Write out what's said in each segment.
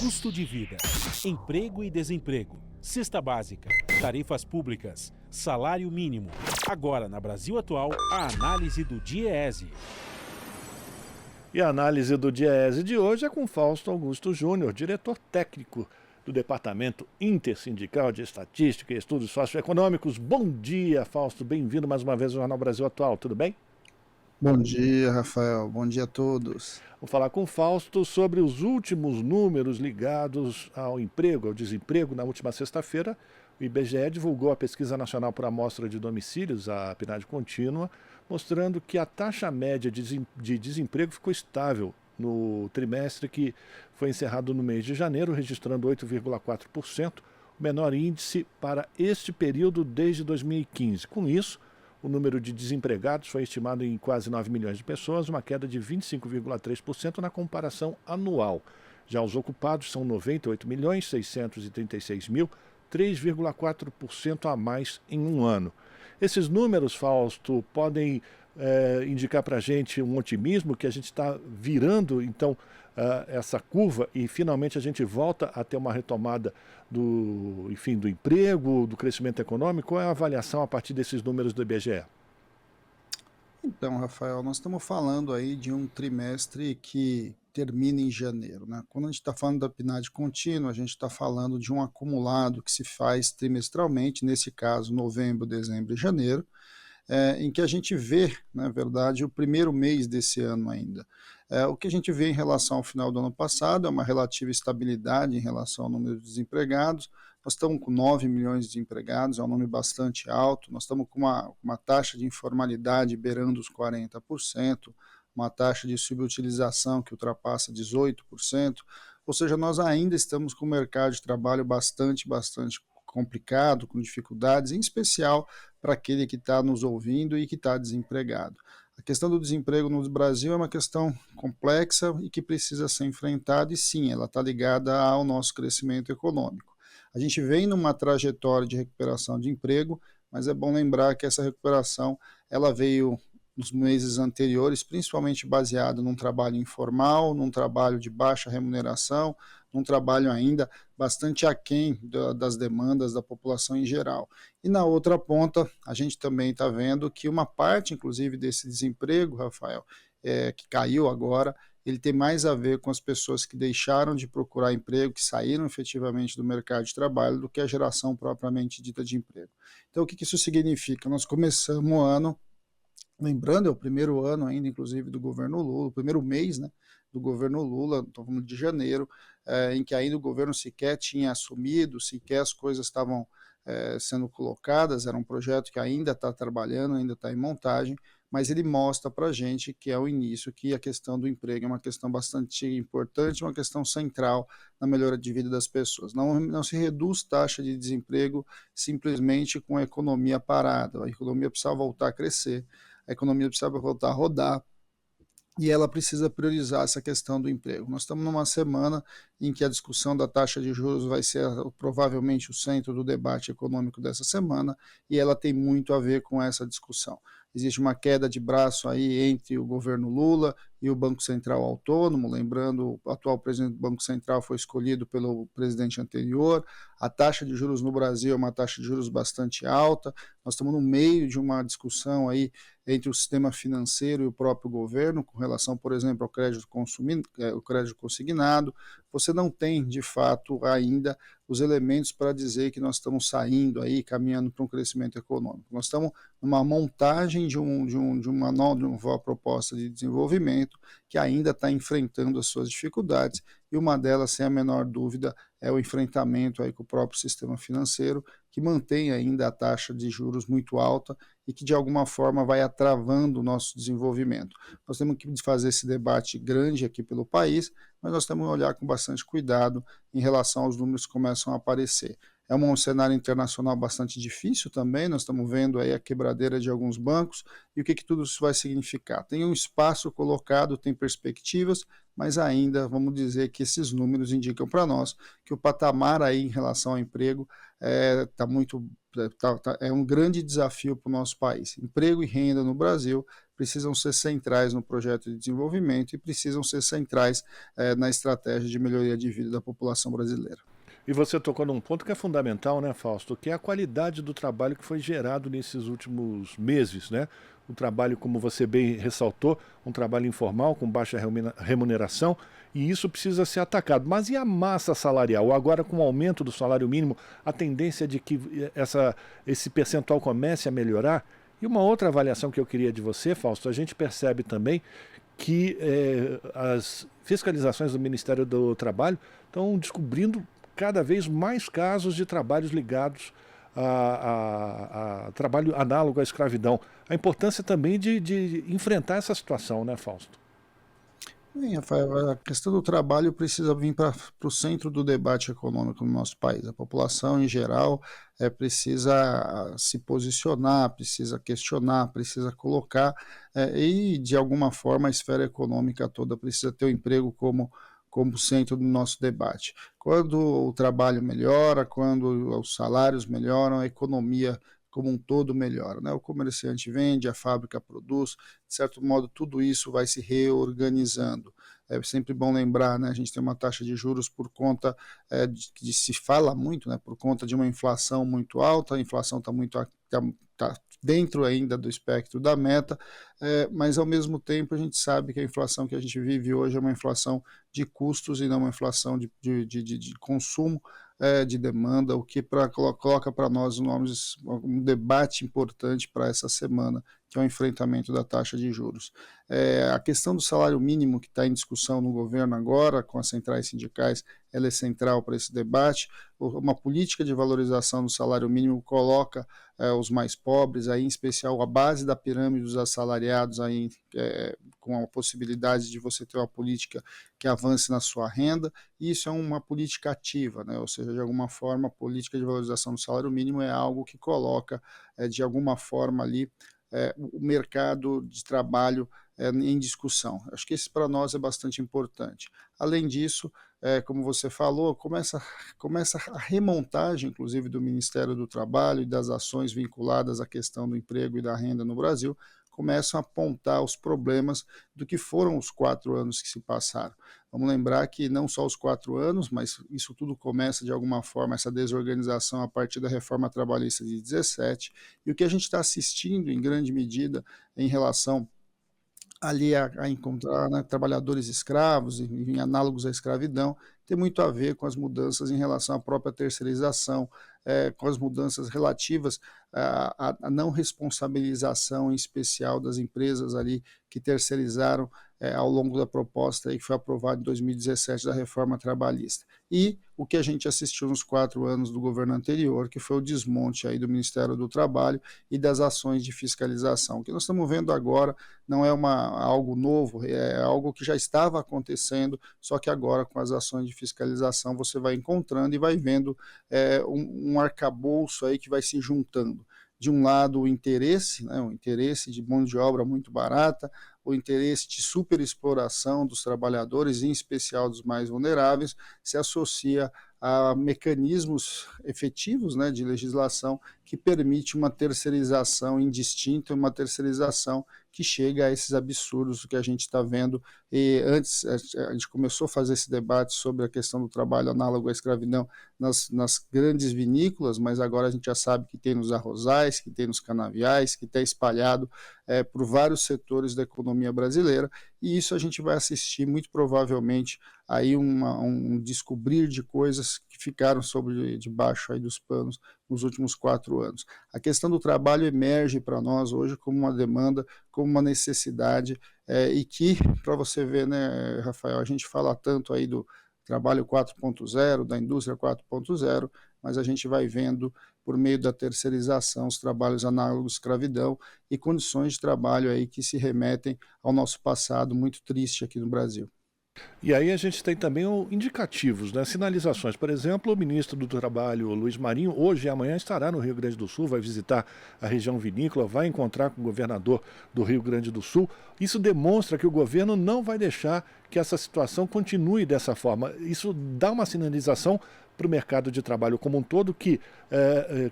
Custo de vida, emprego e desemprego, cesta básica, tarifas públicas, salário mínimo. Agora, na Brasil Atual, a análise do DIEESE. E a análise do DIEESE de hoje é com Fausto Augusto Júnior, diretor técnico do Departamento Intersindical de Estatística e Estudos Socioeconômicos. Bom dia, Fausto. Bem-vindo mais uma vez ao Jornal Brasil Atual. Tudo bem? Bom dia, Rafael. Bom dia a todos. Vou falar com o Fausto sobre os últimos números ligados ao emprego, ao desemprego. Na última sexta-feira, o IBGE divulgou a Pesquisa Nacional por Amostra de Domicílios, a PNAD contínua, mostrando que a taxa média de desemprego ficou estável no trimestre que foi encerrado no mês de janeiro, registrando 8,4%, o menor índice para este período desde 2015. Com isso, o número de desempregados foi estimado em quase 9 milhões de pessoas, uma queda de 25,3% na comparação anual. Já os ocupados são 98.636.000, 3,4% a mais em um ano. Esses números, Fausto, podem indicar para a gente um otimismo que a gente está virando, então, essa curva e finalmente a gente volta a ter uma retomada do emprego, do crescimento econômico. Qual é a avaliação a partir desses números do IBGE? Então, Rafael, nós estamos falando aí de um trimestre que termina em janeiro, né? Quando a gente está falando da PNAD contínua, a gente está falando de um acumulado que se faz trimestralmente, nesse caso, novembro, dezembro e janeiro, em que a gente vê, na verdade, o primeiro mês desse ano ainda. O que a gente vê em relação ao final do ano passado é uma relativa estabilidade em relação ao número de desempregados. Nós estamos com 9 milhões de desempregados, é um número bastante alto. Nós estamos com uma taxa de informalidade beirando os 40%, uma taxa de subutilização que ultrapassa 18%. Ou seja, nós ainda estamos com um mercado de trabalho bastante complicado, com dificuldades, em especial para aquele que está nos ouvindo e que está desempregado. A questão do desemprego no Brasil é uma questão complexa e que precisa ser enfrentada, e sim, ela está ligada ao nosso crescimento econômico. A gente vem numa trajetória de recuperação de emprego, mas é bom lembrar que essa recuperação ela veio nos meses anteriores, principalmente baseado num trabalho informal, num trabalho de baixa remuneração, num trabalho ainda bastante aquém das demandas da população em geral. E na outra ponta, a gente também está vendo que uma parte, inclusive, desse desemprego, Rafael, que caiu agora, ele tem mais a ver com as pessoas que deixaram de procurar emprego, que saíram efetivamente do mercado de trabalho, do que a geração propriamente dita de emprego. Então, o que isso significa? Nós começamos o ano, lembrando, é o primeiro ano ainda, inclusive, do governo Lula, o primeiro mês, né, do governo Lula, estou falando de janeiro, em que ainda o governo sequer tinha assumido, sequer as coisas estavam sendo colocadas, era um projeto que ainda está trabalhando, ainda está em montagem, mas ele mostra para a gente que é o início, que a questão do emprego é uma questão bastante importante, uma questão central na melhora de vida das pessoas. Não se reduz taxa de desemprego simplesmente com a economia parada, a economia precisa voltar a crescer, a economia precisa voltar a rodar, e ela precisa priorizar essa questão do emprego. Nós estamos numa semana em que a discussão da taxa de juros vai ser provavelmente o centro do debate econômico dessa semana, e ela tem muito a ver com essa discussão. Existe uma queda de braço aí entre o governo Lula e o Banco Central Autônomo, lembrando, o atual presidente do Banco Central foi escolhido pelo presidente anterior, a taxa de juros no Brasil é uma taxa de juros bastante alta, nós estamos no meio de uma discussão aí entre o sistema financeiro e o próprio governo, com relação, por exemplo, ao crédito consignado. Você não tem, de fato, ainda os elementos para dizer que nós estamos saindo aí, caminhando para um crescimento econômico. Nós estamos numa montagem de uma nova proposta de desenvolvimento que ainda está enfrentando as suas dificuldades, e uma delas, sem a menor dúvida, é o enfrentamento aí com o próprio sistema financeiro, que mantém ainda a taxa de juros muito alta e que de alguma forma vai atravando o nosso desenvolvimento. Nós temos que fazer esse debate grande aqui pelo país, mas nós temos que olhar com bastante cuidado em relação aos números que começam a aparecer. É um cenário internacional bastante difícil também, nós estamos vendo aí a quebradeira de alguns bancos, e o que tudo isso vai significar? Tem um espaço colocado, tem perspectivas, mas ainda vamos dizer que esses números indicam para nós que o patamar aí em relação ao emprego é um grande desafio para o nosso país. Emprego e renda no Brasil precisam ser centrais no projeto de desenvolvimento e precisam ser centrais na estratégia de melhoria de vida da população brasileira. E você tocou num ponto que é fundamental, né, Fausto? Que é a qualidade do trabalho que foi gerado nesses últimos meses, né? Um trabalho, como você bem ressaltou, um trabalho informal, com baixa remuneração, e isso precisa ser atacado. Mas e a massa salarial? Agora, com o aumento do salário mínimo, a tendência de que esse percentual comece a melhorar? E uma outra avaliação que eu queria de você, Fausto, a gente percebe também que as fiscalizações do Ministério do Trabalho estão descobrindo cada vez mais casos de trabalhos ligados a trabalho análogo à escravidão. A importância também de enfrentar essa situação, né, Fausto? Bem, Rafael, a questão do trabalho precisa vir para o centro do debate econômico no nosso país. A população, em geral, precisa se posicionar, precisa questionar, precisa colocar, e, de alguma forma, a esfera econômica toda precisa ter o emprego como centro do nosso debate. Quando o trabalho melhora, quando os salários melhoram, a economia como um todo melhora, né? O comerciante vende, a fábrica produz, de certo modo tudo isso vai se reorganizando. É sempre bom lembrar, né? A gente tem uma taxa de juros por conta de se fala muito, né? Por conta de uma inflação muito alta, a inflação está tá dentro ainda do espectro da meta, mas ao mesmo tempo a gente sabe que a inflação que a gente vive hoje é uma inflação de custos e não uma inflação de consumo, de demanda, o que coloca para nós um debate importante para essa semana, que é o enfrentamento da taxa de juros. A questão do salário mínimo que está em discussão no governo agora, com as centrais sindicais, ela é central para esse debate. Uma política de valorização do salário mínimo coloca os mais pobres, aí, em especial a base da pirâmide dos assalariados, aí, com a possibilidade de você ter uma política que avance na sua renda. Isso é uma política ativa, né? Ou seja, de alguma forma, a política de valorização do salário mínimo é algo que coloca, de alguma forma, ali, o mercado de trabalho em discussão. Acho que isso para nós é bastante importante. Além disso, como você falou, começa a remontagem, inclusive, do Ministério do Trabalho e das ações vinculadas à questão do emprego e da renda no Brasil, começam a apontar os problemas do que foram os 4 anos que se passaram. Vamos lembrar que não só os 4 anos, mas isso tudo começa de alguma forma, essa desorganização a partir da reforma trabalhista de 17, e o que a gente está assistindo em grande medida em relação ali a encontrar, né, trabalhadores escravos, em análogos à escravidão, tem muito a ver com as mudanças em relação à própria terceirização, com as mudanças relativas à não responsabilização em especial das empresas ali que terceirizaram ao longo da proposta aí que foi aprovada em 2017 da reforma trabalhista. E o que a gente assistiu nos 4 anos do governo anterior, que foi o desmonte aí do Ministério do Trabalho e das ações de fiscalização. O que nós estamos vendo agora não é algo novo, é algo que já estava acontecendo, só que agora com as ações de fiscalização você vai encontrando e vai vendo um arcabouço aí que vai se juntando. De um lado o interesse, né, o interesse de mão de obra muito barata, o interesse de superexploração dos trabalhadores, em especial dos mais vulneráveis, se associa a mecanismos efetivos, né, de legislação que permite uma terceirização indistinta, uma terceirização que chega a esses absurdos que a gente está vendo. E antes a gente começou a fazer esse debate sobre a questão do trabalho análogo à escravidão nas grandes vinícolas, mas agora a gente já sabe que tem nos arrozais, que tem nos canaviais, que está espalhado por vários setores da economia brasileira, e isso a gente vai assistir muito provavelmente aí um descobrir de coisas que ficaram debaixo aí dos panos nos últimos 4 anos. A questão do trabalho emerge para nós hoje como uma demanda, como uma necessidade, e que, para você ver, né, Rafael, a gente fala tanto aí do trabalho 4.0, da indústria 4.0, mas a gente vai vendo, por meio da terceirização, os trabalhos análogos à escravidão e condições de trabalho aí que se remetem ao nosso passado muito triste aqui no Brasil. E aí a gente tem também indicativos, né? Sinalizações. Por exemplo, o ministro do Trabalho, Luiz Marinho, hoje e amanhã estará no Rio Grande do Sul, vai visitar a região vinícola, vai encontrar com o governador do Rio Grande do Sul. Isso demonstra que o governo não vai deixar que essa situação continue dessa forma. Isso dá uma sinalização para o mercado de trabalho como um todo que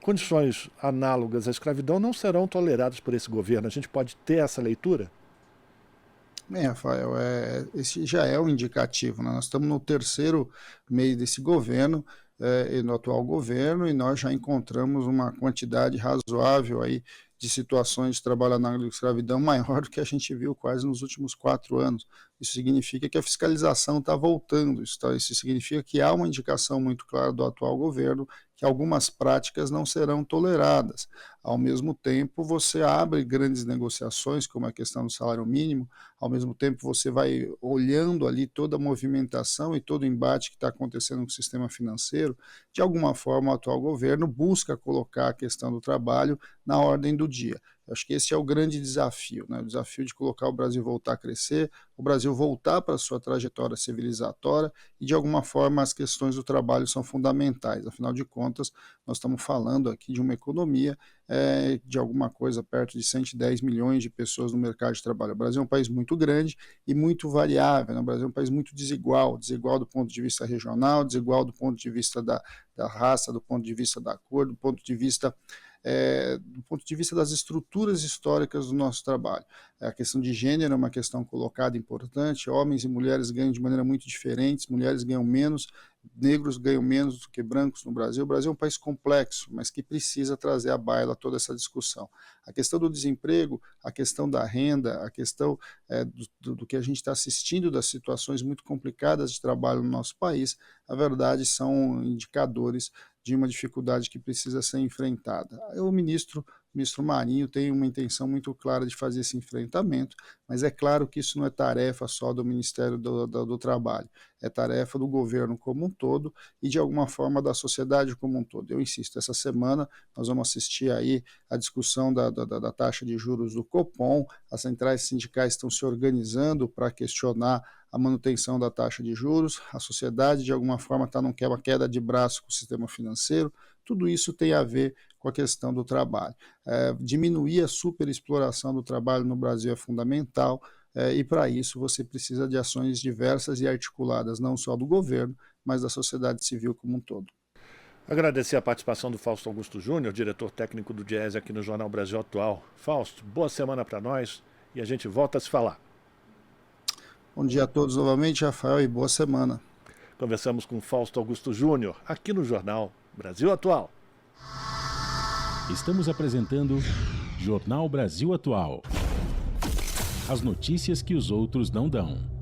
condições análogas à escravidão não serão toleradas por esse governo. A gente pode ter essa leitura? Bem, Rafael, esse já é um indicativo, né? Nós estamos no terceiro mês desse governo, e no atual governo, e nós já encontramos uma quantidade razoável aí de situações de trabalho análogo à escravidão maior do que a gente viu quase nos últimos 4 anos. Isso significa que a fiscalização está voltando, isso significa que há uma indicação muito clara do atual governo que algumas práticas não serão toleradas. Ao mesmo tempo, você abre grandes negociações, como a questão do salário mínimo, ao mesmo tempo você vai olhando ali toda a movimentação e todo o embate que está acontecendo no sistema financeiro. De alguma forma, o atual governo busca colocar a questão do trabalho na ordem do dia. Eu acho que esse é o grande desafio, né? O desafio de colocar o Brasil voltar a crescer, o Brasil voltar para a sua trajetória civilizatória e, de alguma forma, as questões do trabalho são fundamentais. Afinal de contas, nós estamos falando aqui de uma economia de alguma coisa perto de 110 milhões de pessoas no mercado de trabalho. O Brasil é um país muito grande e muito variável, né? O Brasil é um país muito desigual do ponto de vista regional, desigual do ponto de vista da raça, do ponto de vista da cor, do ponto de vista das estruturas históricas do nosso trabalho. A questão de gênero é uma questão colocada importante, homens e mulheres ganham de maneira muito diferente, mulheres ganham menos, negros ganham menos do que brancos no Brasil. O Brasil é um país complexo, mas que precisa trazer à baila toda essa discussão. A questão do desemprego, a questão da renda, a questão do que a gente está assistindo, das situações muito complicadas de trabalho no nosso país, na verdade são indicadores de uma dificuldade que precisa ser enfrentada. O ministro Marinho tem uma intenção muito clara de fazer esse enfrentamento, mas é claro que isso não é tarefa só do Ministério do Trabalho, é tarefa do governo como um todo e, de alguma forma, da sociedade como um todo. Eu insisto, essa semana nós vamos assistir aí a discussão da taxa de juros do Copom, as centrais sindicais estão se organizando para questionar a manutenção da taxa de juros, a sociedade, de alguma forma, está numa queda de braço com o sistema financeiro. Tudo isso tem a ver com a questão do trabalho. Diminuir a superexploração do trabalho no Brasil é fundamental, e para isso você precisa de ações diversas e articuladas, não só do governo, mas da sociedade civil como um todo. Agradecer a participação do Fausto Augusto Júnior, diretor técnico do Diese aqui no Jornal Brasil Atual. Fausto, boa semana para nós e a gente volta a se falar. Bom dia a todos novamente, Rafael, e boa semana. Conversamos com Fausto Augusto Júnior, aqui no Jornal Brasil Atual. Estamos apresentando Jornal Brasil Atual. As notícias que os outros não dão.